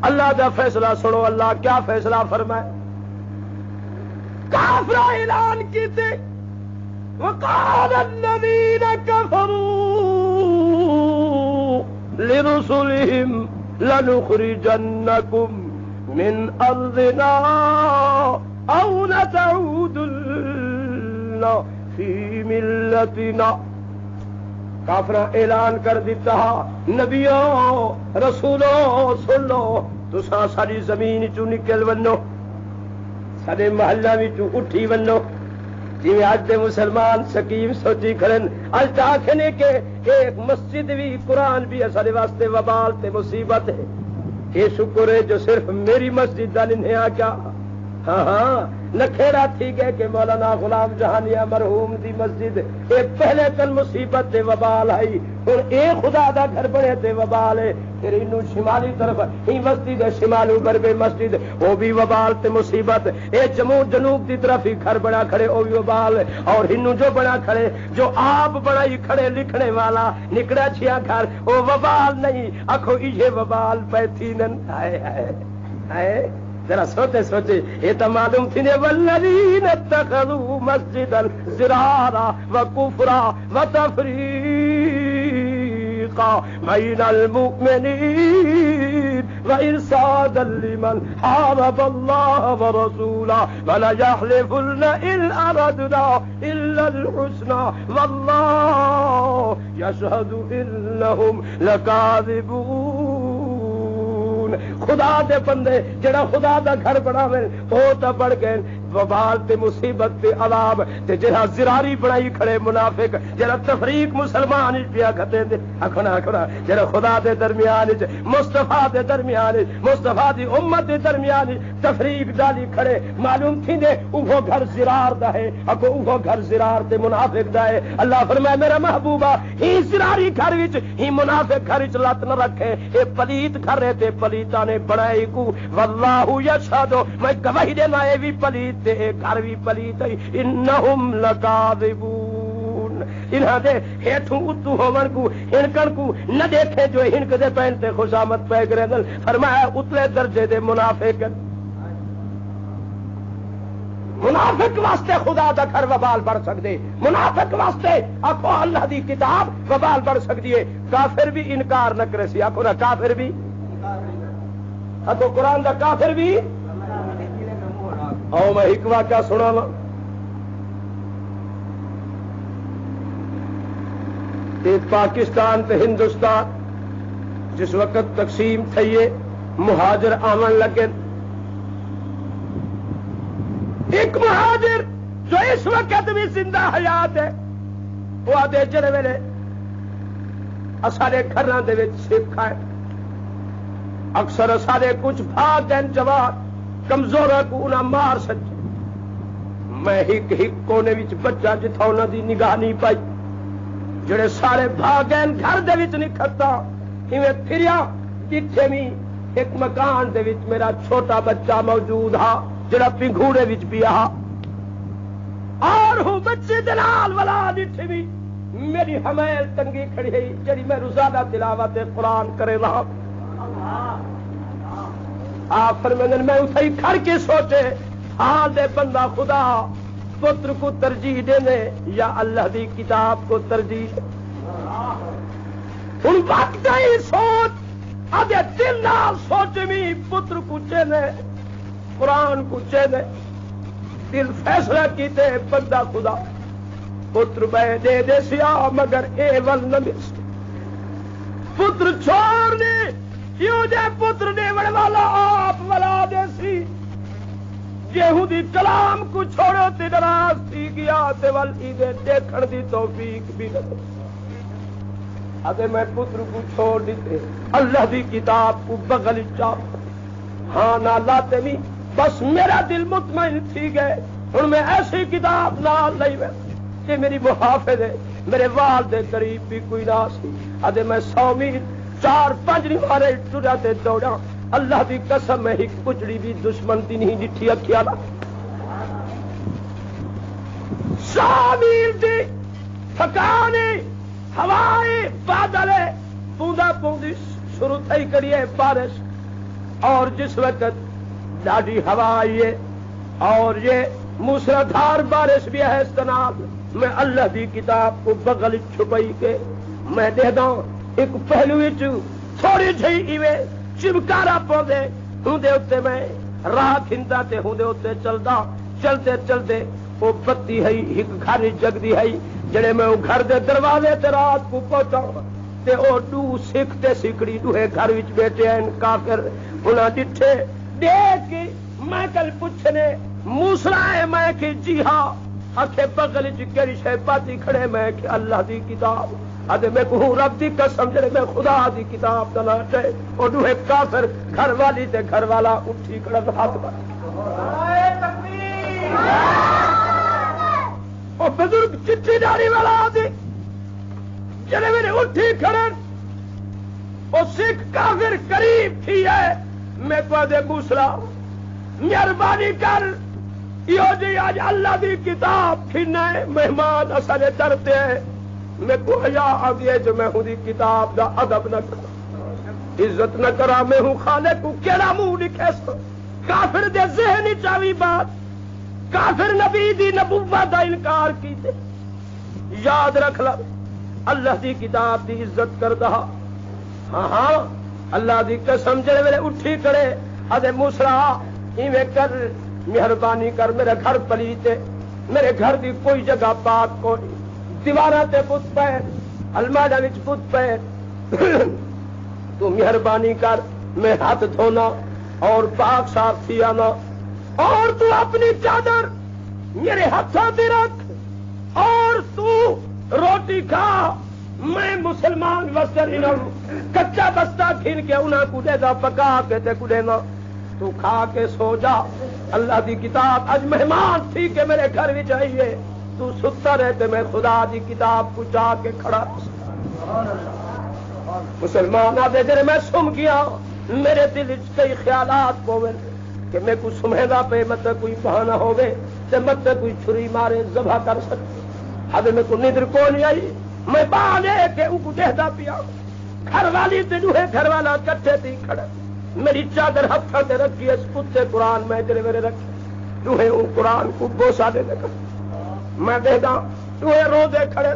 اللہ دا فیصلہ سنو اللہ کیا فیصلہ فرمائے کافر اعلان کیتے وقال الذين كفروا لرسلهم لنخرجنكم من ارضنا او لتعودن في ملتنا. کافر اعلان کر دیتا نبیوں رسولوں سن لو تساں ساری زمین چوں نکل ونو سارے محلہ وچوں اٹھی ونو. جی اج دے مسلمان سکیم سوچی کھڑن اج آکھنے کہ ایک مسجد بھی قرآن بھی سارے واسطے وبال تے مصیبت ہے. یہ شکر ہے جو صرف میری مسجد دا نہیں آ کیا ہاں نکھیڑا تھی گئے کہ مولانا غلام جہانیہ مرحوم دی مسجد اے پہلے تن مصیبت تے وبال آئی اور اے خدا دا گھر بنے تے وبال ہے. پھر انہوں شمالی طرف ہی مسجد شمالو غربے مسجد وہ بھی وبال تے مصیبت. اے جنوب دی طرف ہی گھر بنا کھڑے وہ بھی وبال ہے. اور ہنو جو بنا کھڑے جو آپ بنائی کھڑے لکھنے والا نکڑا چھیا گھر وہ وبال نہیں آخو یہ وبال پہ تھی نن. ہائے ذرا سوچے سوچے یہ تو معلوم تھی نے والذین اتخذوا مسجدا ضرارا وکفرا وتفریقا بین المؤمنین وارصادا لمن حارب اللہ ورسولہ وليحلفن ان اردنا الا الحسنى واللہ یشہد انہم لکاذبون. خدا دے بندے جڑا خدا دا گھر بناوے او تا بڑھ گئے وبال تے مصیبت تے عذاب تے جڑا زراری بنائی کھڑے منافق جڑا تفریق مسلمان پیا گھتے دے اکھنا جڑا خدا دے درمیان وچ مصطفی دے درمیان مصطفی دی امت دے درمیان تفریق ڈالی کھڑے معلوم تھیندے اوہ گھر زرار دا ہے اکو اوہ گھر زرار تے منافق دا ہے. اللہ فرمائے میرا محبوبہ ہی زراری گھر وچ ہی منافق گھر وچ لت نہ رکھے. اے پلیت گھر ہے تے پلیتاں نے بنائی کو واللہ یشہد میں گواہی دینا اے وی پلیت تے گھر بھی پلیت ہے. انہم لکاذبون. انہاں دے ہیٹھوں اتو ہون کو ہنکن کو نہ دیکھے جو ہنک دے پہنتے خوشامت پہ کرے. فرمایا اتلے درجے دے منافق واسطے خدا دا گھر وبال بڑھ سکدے. منافق واسطے آکھو اللہ دی کتاب وبال بڑھ سکدی ہے. کافر بھی انکار نہ کرے سی آکھو نا کافر بھی تو قرآن دا کافر بھی او میں ایک واقعہ سنا پاکستان تے ہندوستان جس وقت تقسیم تھئیے مہاجر آمن لگے. ایک مہاجر جو اس وقت بھی زندہ حیات ہے وہ آدھے جڑے ویلے اسارے گھراں دے وچ سکھ ہے اکثر اسارے کچھ بھاگ گئے جوان کمزورا کو انہاں مار سکے. میں ہک کونے وچ بچہ جتھا انہاں دی نگاہ نہیں پائی جڑے سارے بھاگ گئے گھر دے وچ نہیں کھتا ایویں پھریا جتھے بھی ایک مکان دے وچ میرا چھوٹا بچہ موجود ہا جڑا پنگھوڑے وچ پیا اور ہوں بچے دلال والا جتھے بھی میری حمیل تنگی کھڑی ہے جڑی میں روزانہ تلاوت قرآن کرے رہا. آپ فرمائیں میں اسے کھڑ کے سوچے حال دے بندہ خدا پتر کو ترجیح دینے یا اللہ دی کتاب کو ترجیح ان وقت ہی سوچ آدھے دل نال سوچ میں پتر کو چینے قرآن کو چینے دل فیصلہ کیتے بندہ خدا پتر میں دے سیا مگر اے ول نہ مس پتر چھوڑ دے کیوں دے پتر دے بڑے والا آپ والا دے سی یہودی کلام کو چھوڑو تے ناراض تھی گیا تے ولی دے دیکھن دی توفیق بھی نہ اگر میں پتر کو چھوڑ دیتے اللہ دی کتاب کو بغل چاپ ہاں نہ لاتے بھی بس میرا دل مطمئن تھی گئے ہوں میں ایسی کتاب نہ لئی میں کہ میری محافظ ہے میرے والد قریب بھی کوئی نہ سی ادے میں 100 میل 4-5 مارے ٹریا تے دوڑا اللہ دی قسم میں ایک کچڑی بھی دشمن دی نہیں ڈٹھی اکھیا نا 100 میل دی تھکانے ہوائے بادل بوندا بوندی شروع تھی کریے بارش اور جس وقت ڈاڈی ہوا آئی ہے اور یہ موسلادھار بارش بھی ہے استناب میں اللہ دی کتاب کو بغل چھپائی کے میں دے دا ایک پہلو تھوڑی جہی ایویں چمکارا پودے ہوں دے اتے میں راہ کھندا تے ہوں دے اتے چلدا چلتے چلتے وہ بتی ہے ایک گھر جگدی ہے جڑے میں وہ گھر دے دروازے تے رات کو پہنچا تے او دو سکھ تے سکڑی دوہے گھر وچ بیٹھے ہیں کافر انہاں ڈٹھے دیکھ کے میں کل پوچھنے موسلا ہے میں کہ جی ہاں آخے بغل کیڑی شے پاتی کھڑے میں کہ اللہ دی کتاب ادے میں کہوں رب دی قسم جڑے میں خدا دی کتاب دا نام ہے او دوہے کافر گھر والی تے گھر والا اٹھی کھڑا ہاتھ بن او بزرگ چٹی داڑھی والا آدھی جڑے میرے اٹھی کھڑے او سکھ کافر قریب تھی ہے میں کو دے موسلا مہربانی کر یہ جی آج اللہ دی کتاب کھنے مہمان اصل ڈرتے ہیں میں کو حیا آگی ہے جو میں ہوں دی کتاب دا ادب نہ کرا عزت نہ کرا میں ہوں خالق کو کیڑا منہ لکھے سو کافر دے ذہنی چاوی بات کافر نبی دی نبوت دا انکار کیتے یاد رکھ لو اللہ دی کتاب دی عزت کر دا ہاں ہاں اللہ دی قسم جڑے ویلے اٹھی کھڑے ادے موسلا ایویں کر مہربانی کر میرے گھر پلیتے میرے گھر دی کوئی جگہ پاک کوئی دیواراں تے بت پے الماڑا وچ بت پے تو مہربانی کر میں ہاتھ دھونا اور پاک صاف تھی آنا اور تو اپنی چادر میرے ہاتھوں تے رکھ اور تو روٹی کھا میں مسلمان وسطر کچا بستہ کھین کے انہاں کو دے دا پکا کے تے کو دینا تو کھا کے سو جا اللہ دی کتاب اج مہمان تھی کہ میرے گھر بھی چاہیے تو ستا رہتے میں خدا دی کتاب کو چاہ کے کھڑا مسلمان آدھے جرے میں سم گیا میرے دل کئی خیالات پوے کہ میں کو سمہدا پہ مت کوئی بہانہ ہوگے تے مت کوئی چھری مارے ذبح کر سکتے آدھے میں کو ندر کو نہیں آئی میں باہر لے کے ان کو دہدا پیا گھر والی تے دوہے گھر والا کٹھے تھی کھڑے میری چادر ہتھاں تے رکھی اس کتے قرآن میں جڑے میرے رکھے دوہے ان قرآن کو بوسا دے لگا میں دہدا دوہے رو دے کھڑے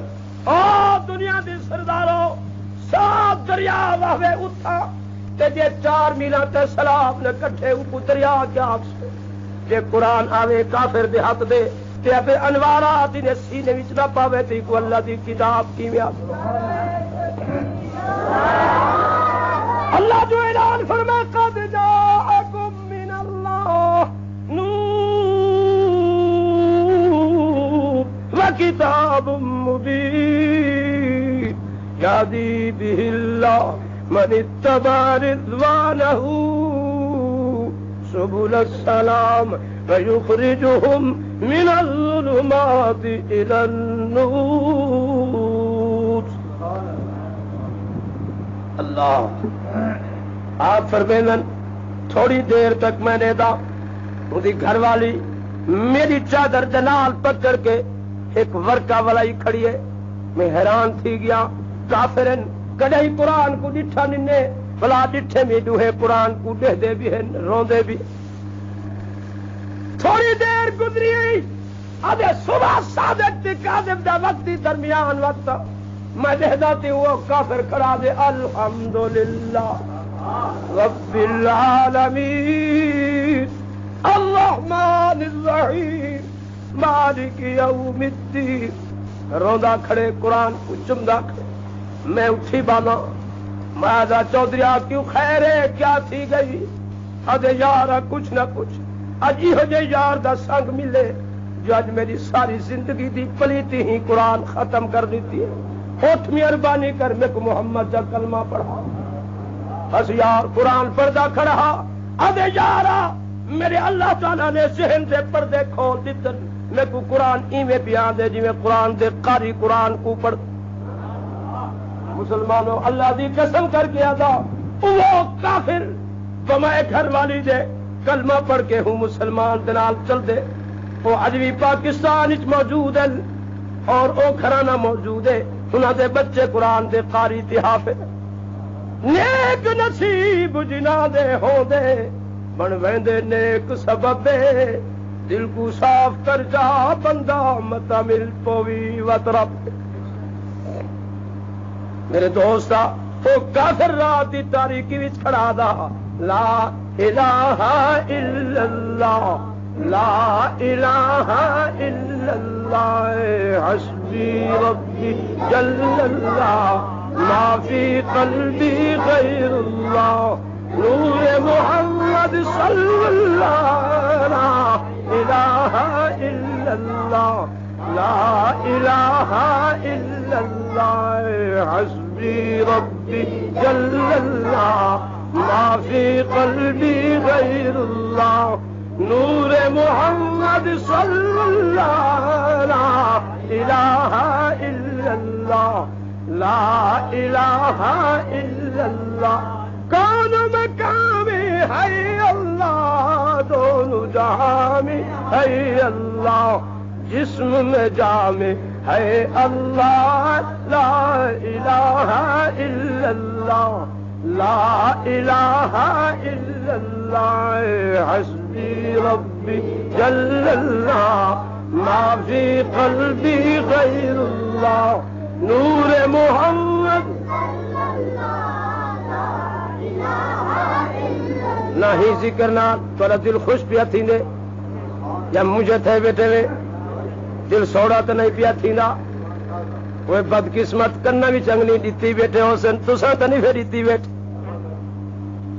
او دنیا دی سرداروں سات دریا واہوے اٹھا تے جے 4 میلاں تے سلام نے کٹھے اوپر دریا کیا آکسے جے قرآن آوے کافر دے ہاتھ دے تے ابے انوارات نے سینے وچ نہ پاوے تے کو اللہ دی کتاب کیویں اللہ جو اعلان فرما قد جاءکم من اللہ نور وکتاب مبین یہدی بہ اللہ من اتبع رضوانہ سبل السلام ویخرجہم من الظلمات الی النور اللہ آپ فرمائیں تھوڑی دیر تک میں نے دا وہ گھر والی میری چادر جنال پکڑ کے ایک ورکا والا ہی کھڑی ہے میں حیران تھی گیا کافرن کدی قرآن کو ڈٹھا ننے بلا ڈٹھے میں دوہے قرآن کو دہ دے بھی ہیں روندے بھی تھوڑی دیر گزری ادھے صبح صادق تے کاذب دا وقتی درمیان وقت میں دہداتی ہوا کافر کھڑا دے الحمدللہ رب العالمین الرحمن الرحیم مالک یوم الدین روندا کھڑے قرآن کو چمدا کھڑے میں اٹھی بانا میں چودھریا کیوں خیر ہے کیا تھی گئی ادے یار کچھ نہ کچھ اج ہو جے یار دا سنگ ملے جو اج میری ساری زندگی دی پلیتی ہی قرآن ختم کر دیتی ہے اٹھ مہربانی کر میں کو محمد کا کلمہ پڑھا بس یار قرآن پڑھدا کھڑا ادے یارا میرے اللہ تعالیٰ نے ذہن سے پردے کھول دیتے میں کو قرآن ایویں بیان دے جی میں قرآن دے قاری قرآن کو پڑھ مسلمانوں اللہ دی قسم کر کے ادا وہ کافر بمائے گھر والی دے کلمہ پڑھ کے ہوں مسلمان دنال چل دے وہ اج بھی پاکستان وچ موجود ہے اور او گھرانہ موجود ہے انہاں دے بچے قرآن دے قاری تے حافظ نیک نصیب جنہاں دے ہون دے بن ویندے نیک سبب دل کو صاف کر جا بندہ متا مل پوی وطرب میرے دوستا وہ کافر رات دی تاریکی وچ کھڑا دا لا الہ الا اللہ لا الہ الا اللہ حسبی ربی جل اللہ ما فی قلبی غیر اللہ نور محمد صلی اللہ لا الہ الا اللہ لا الہ الا اللہ حسبی ربی جل اللہ ما فی قلبی غیر اللہ نور محمد صلی اللہ لا الہ الا اللہ لا الہ الا اللہ کون مقام ہے اللہ دونوں جہاں میں ہے اللہ جسم میں جامع ہے اللہ لا الہ الا اللہ لا الہ الا اللہ حسبی ربی جل اللہ ما فی قلبی غیر اللہ نور محمد نہ ہی ذکر نہ تھوڑا دل خوش پیا تھی نے یا مجھے تھے بیٹے میں دل سوڑا تو نہیں پیا تھی نا وہ بدقسمت کرنا بھی چنگ نہیں دیتی بیٹے ہو سن تو تو نہیں پھر دیتی بیٹے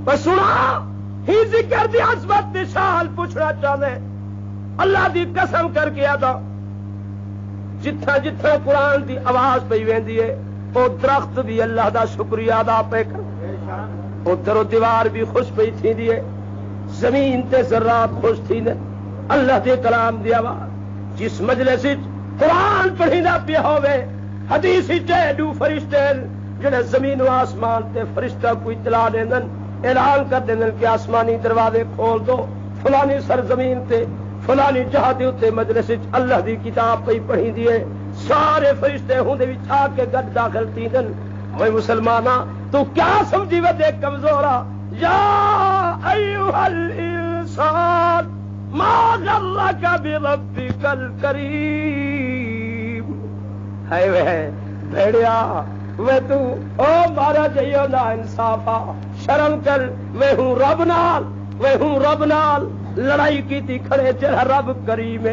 بس سنا ہی ذکر دی عظمت دی شان پوچھنا چاہنے اللہ دی قسم کر کے آتا جتھا جتھا قرآن دی آواز پہ ویندی ہے وہ درخت بھی اللہ دا شکریہ ادا پہ کر ادھر دیوار بھی خوش پئی تھی دیے زمین تے ذرات خوش تھی نے اللہ دے کلام دی آواز جس مجلس قرآن پڑھینا پیا ہوئے حدیث چیڈو فرشتے جڑے زمین و آسمان تے فرشتہ کو اطلاع دیندن اعلان کر دیندن کہ آسمانی دروازے کھول دو فلانی سرزمین تے فلانی جہاں دے تے مجلس اللہ دی کتاب پئی پڑھی دیے سارے فرشتے ہوں دے وچ آ کے گڈ داخل تھیندن میں مسلماناں تو کیا سمجھی وہ دیکھ کمزورا یا ایوہ الانسان ما غرک بربک الکریم ہے وہ بھیڑیا وہ تو او مارا جائیو نا انصافا شرم کر میں ہوں رب نال لڑائی کی تھی کھڑے چرہ رب کریم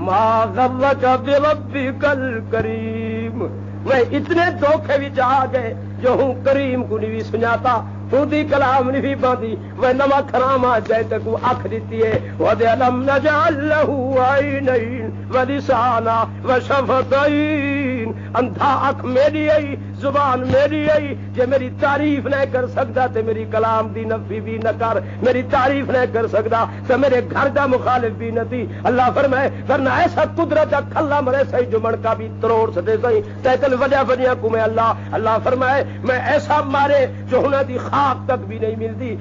ما غرک بربک الکریم میں اتنے دھوکے بھی آ گئے جو ہوں کریم کو نہیں سناتا خودی کلام نہیں باندھی وہ نما خرام آ جائے تک وہ آنکھ دیتی ہے وَدَلَمْ نَجْعَلْ لَهُ عَيْنَيْن وَلِسَانًا وَشَفَتَيْن اندھا آنکھ میری آئی زبان میری آئی جے میری تعریف نہیں کر سکتا تے میری کلام دی نفی بھی نہ کر میری تعریف نہیں کر سکتا تو میرے گھر دا مخالف بھی نہ تھی اللہ فرمائے ورنہ ایسا قدرت کھلا مرے صحیح جو منکا بھی تروڑ سکے صحیح تیتل وجہ بنیا کو میں اللہ فرمائے میں ایسا مارے جو ہونا دی خاک تک بھی نہیں ملتی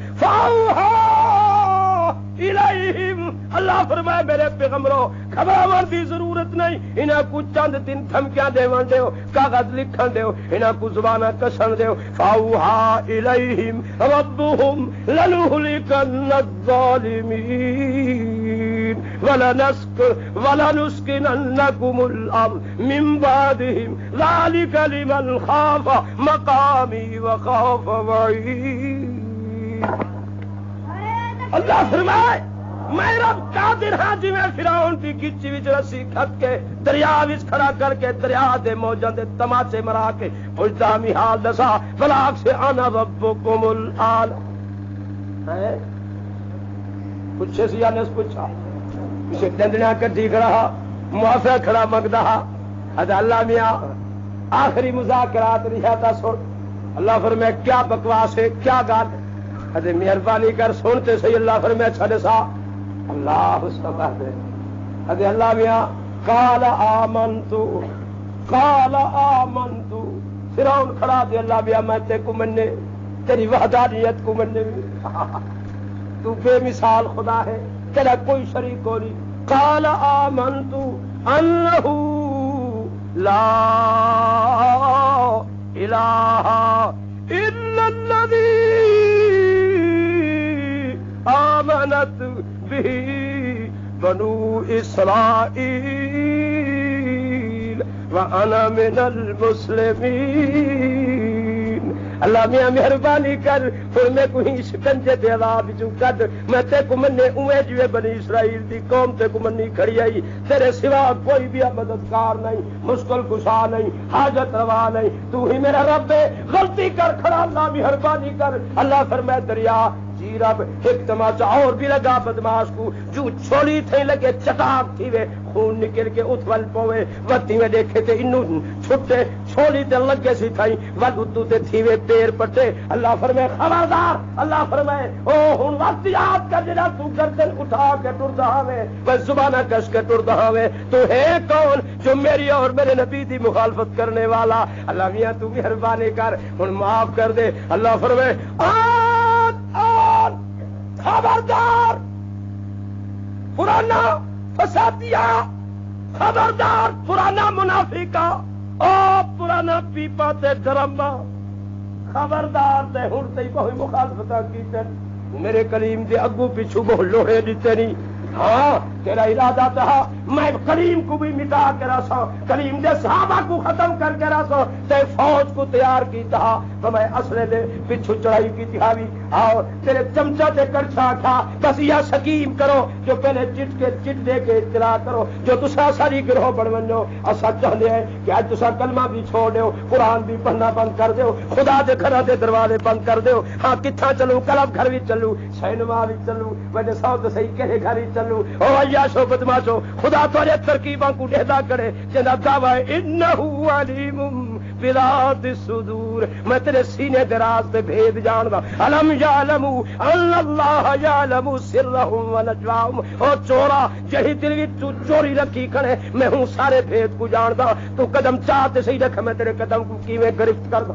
الیہم اللہ فرمائے میرے پیغمبروں خبروں دی ضرورت نہیں انہاں کو چند دن دھمکیاں دیوان دیو کاغذ لکھن دیو انہاں کو زبانہ کسن دیو فاوہا الیہم ربہم لنہلکن الظالمین ولنسکننکم الارض من بعدہم ذالک لمن خاف مقامی وخاف وعید اللہ فرمائے میں رب قادر ہاں جی میں فرعون کی گچی وچ رسی کھت کے دریا وچ کھڑا کر کے دریا دے موجاں دے تماچے مرا کے پوچھتا می حال دسا بلاک سے انا ربکم الاعلی ہے پوچھے سی نے پوچھا اسے ڈنڈنا کٹی کھڑا معافی کھڑا مگدا ادا اللہ میاں آخری مذاکرات رہتا سن اللہ فرمائے کیا بکواس ہے کیا گال ادے مہربانی کر سنتے صحیح اللہ فرمائے چھڑ سا اللہ اس کو کہہ دے ادے اللہ میاں قال آمنتو فرعون کھڑا دے اللہ میاں میں تے کو مننے تیری وحدانیت کو مننے تو بے مثال خدا ہے تیرا کوئی شریک کو نہیں قال آمنتو انہو لا الہ الا الذی آمنت به بنو بنو اسرائیل وانا من المسلمین۔ اللہ میاں مہربانی کر پھر میں کوئی شکنجے دے عذاب جو کد میں تے کو مننے اوے جوے بنی اسرائیل دی قوم تے کو مننی کھڑی آئی، تیرے سوا کوئی بھی مددگار نہیں، مشکل کشا نہیں، حاجت روا نہیں، تو ہی میرا رب ہے، غلطی کر کھڑا اللہ مہربانی کر۔ اللہ فرمائے دریا جی رب ایک تماچا اور بھی لگا بدماش کو، جو چھوڑی تھے لگے چٹاک تھی وے خون نکل کے اتول پوے وتی میں دیکھے تے انو چھٹے چھوڑی تے لگے سی تھائی ود اتو تے تھی وے پیر پٹے۔ اللہ فرمائے خبردار، اللہ فرمائے او ہن وقت یاد کر جڑا تو گردن اٹھا کے ٹر رہا وے، بس زبانہ کس کے ٹر رہا وے، تو ہے کون جو میری اور میرے نبی دی مخالفت کرنے والا؟ اللہ میاں تو مہربانی کر ہن معاف کر دے۔ اللہ فرمائے خبردار پرانا فسادیا، خبردار پرانا منافقہ، او پرانا پیپا تے ڈرما، خبردار تے ہن تے کوئی مخالفت کیتے میرے کلیم دے اگو پیچھو بہت لوہے دیتے نہیں۔ ہاں تیرا ارادہ تھا میں کریم کو بھی مٹا کے رسا، کریم دے صحابہ کو ختم کر کے رسا، تے فوج کو تیار کی تھا تو میں اسلحے دے پچھو چڑھائی کی تھی آؤ تیرے چمچا تے کرچا کھا بس یہ سکیم کرو جو پہلے چٹ دے کے اطلاع کرو جو تسا ساری گروہ بڑھ بنو۔ اسا چاہتے ہیں کہ آج تسا کلمہ بھی چھوڑ دیو، قرآن بھی پڑھنا بند کر دیو، خدا دے گھر دے دروازے بند کر دیو۔ ہاں کتھا چلو کلب گھر بھی چلو، سینما بھی چلو، وجہ سو تو صحیح کہے گھر ہی چلو۔ او عیاشو بدماشو خدا تورے ترکیباں کو ڈھیلا کرے جناب دعویٰ انہو علیم بذات الصدور، میں تیرے سینے دراز تے بھید جاندا۔ علم یعلمو ان اللہ یعلم سرہم ونجواہم، او چورا جہی دل وچ تو چوری رکھی کھڑے میں ہوں سارے بھید کو جاندا، تو قدم چاہتے صحیح رکھ میں تیرے قدم کو کیویں گرفت کردا۔